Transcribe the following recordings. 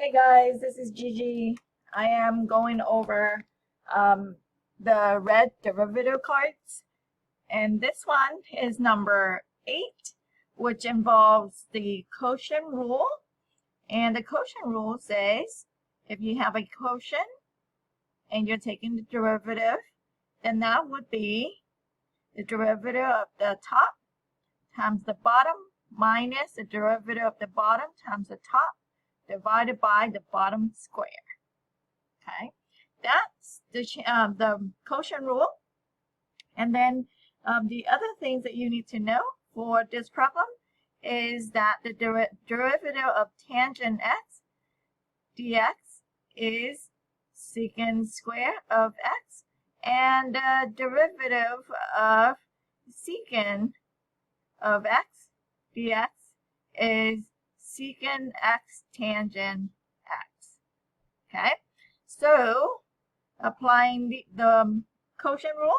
Hey guys, this is Gigi. I am going over the red derivative cards, and this one is number 8, which involves the quotient rule. And the quotient rule says if you have a quotient and you're taking the derivative, then that would be the derivative of the top times the bottom minus the derivative of the bottom times the top divided by the bottom square. Okay, that's the quotient rule. And then the other things that you need to know for this problem is that the derivative of tangent x dx is secant square of x, and the derivative of secant of x dx is secant x tangent x. Okay, so applying the quotient rule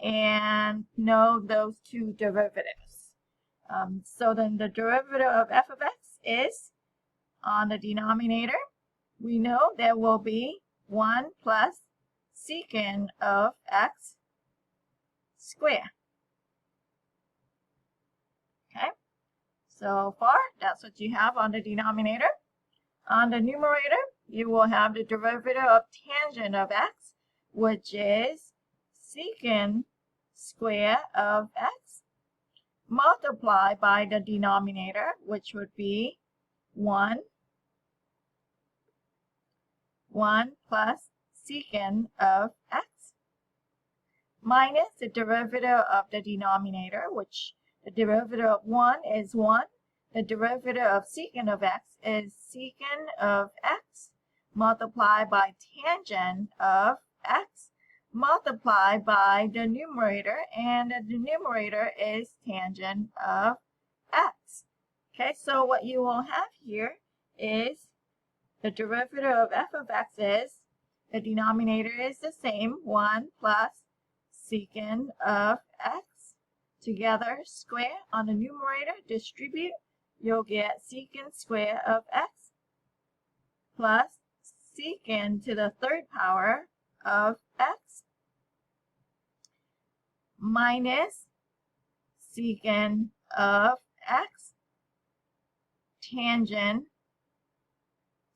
and know those two derivatives. So then the derivative of f of x is on the denominator. We know there will be 1 plus secant of x squared. Okay, so far that's what you have on the denominator. On the numerator, you will have the derivative of tangent of x, which is secant square of x, multiplied by the denominator, which would be 1 plus secant of x, minus the derivative of the denominator, which the derivative of 1 is 1. The derivative of secant of x is secant of x multiplied by tangent of x multiplied by the numerator, and the numerator is tangent of x. Okay, so what you will have here is the derivative of f of x is, the denominator is the same, 1 plus secant of x together, square on the numerator, distribute, you'll get secant square of x plus secant to the third power of x minus secant of x tangent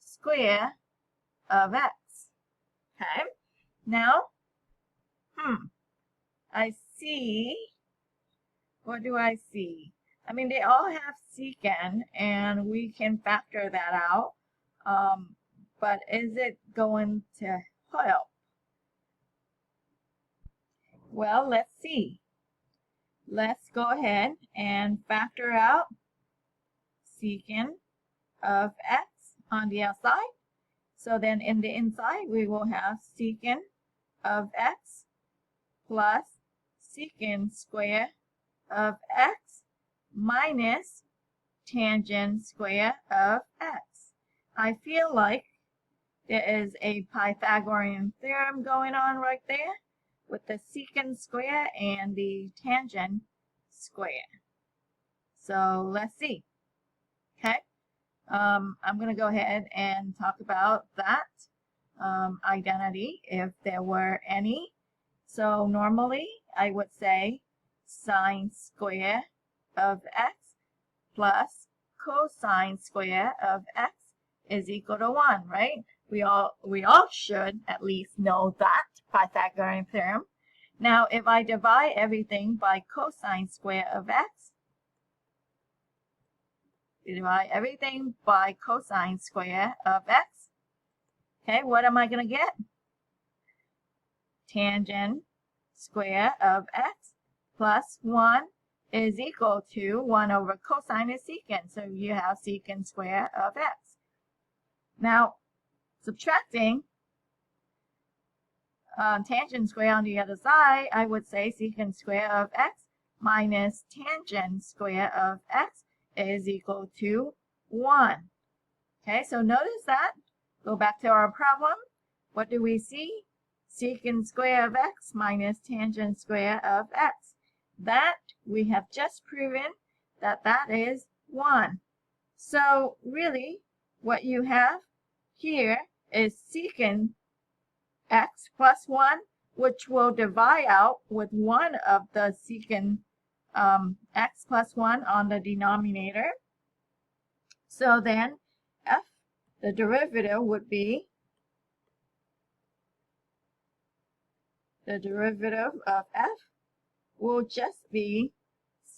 square of x. Okay, now I see, what do I see? I mean, they all have secant, and we can factor that out. But is it going to help? Well, let's see. Let's go ahead and factor out secant of x on the outside. So then in the inside, we will have secant of x plus secant square of x minus tangent square of x. I feel like there is a Pythagorean theorem going on right there with the secant square and the tangent square. So let's see. Okay, I'm going to go ahead and talk about that identity if there were any. So normally I would say sine square of x plus cosine square of x is equal to 1, right? We all should at least know that Pythagorean theorem. Now, if I divide everything by cosine square of x, divide everything by cosine square of x, okay, what am I going to get? Tangent square of x plus 1 is equal to 1 over cosine is secant. So you have secant square of x. Now, subtracting tangent square on the other side, I would say secant square of x minus tangent square of x is equal to 1. Okay, so notice that. Go back to our problem. What do we see? Secant square of x minus tangent square of x. That we have just proven that that is 1. So really what you have here is secant x plus 1, which will divide out with one of the secant x plus 1 on the denominator. So then f, the derivative would be the derivative of f will just be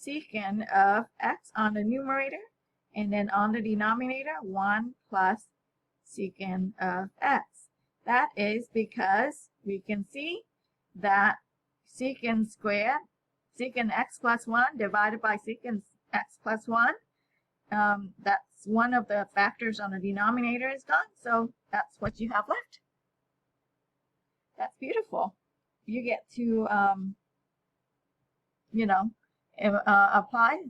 secant of x on the numerator, and then on the denominator 1 plus secant of x. That is because we can see that secant squared, secant x plus 1 divided by secant x plus 1, that's one of the factors on the denominator is gone, so that's what you have left. That's beautiful. You get to, apply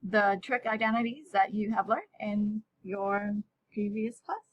the trig identities that you have learned in your previous class.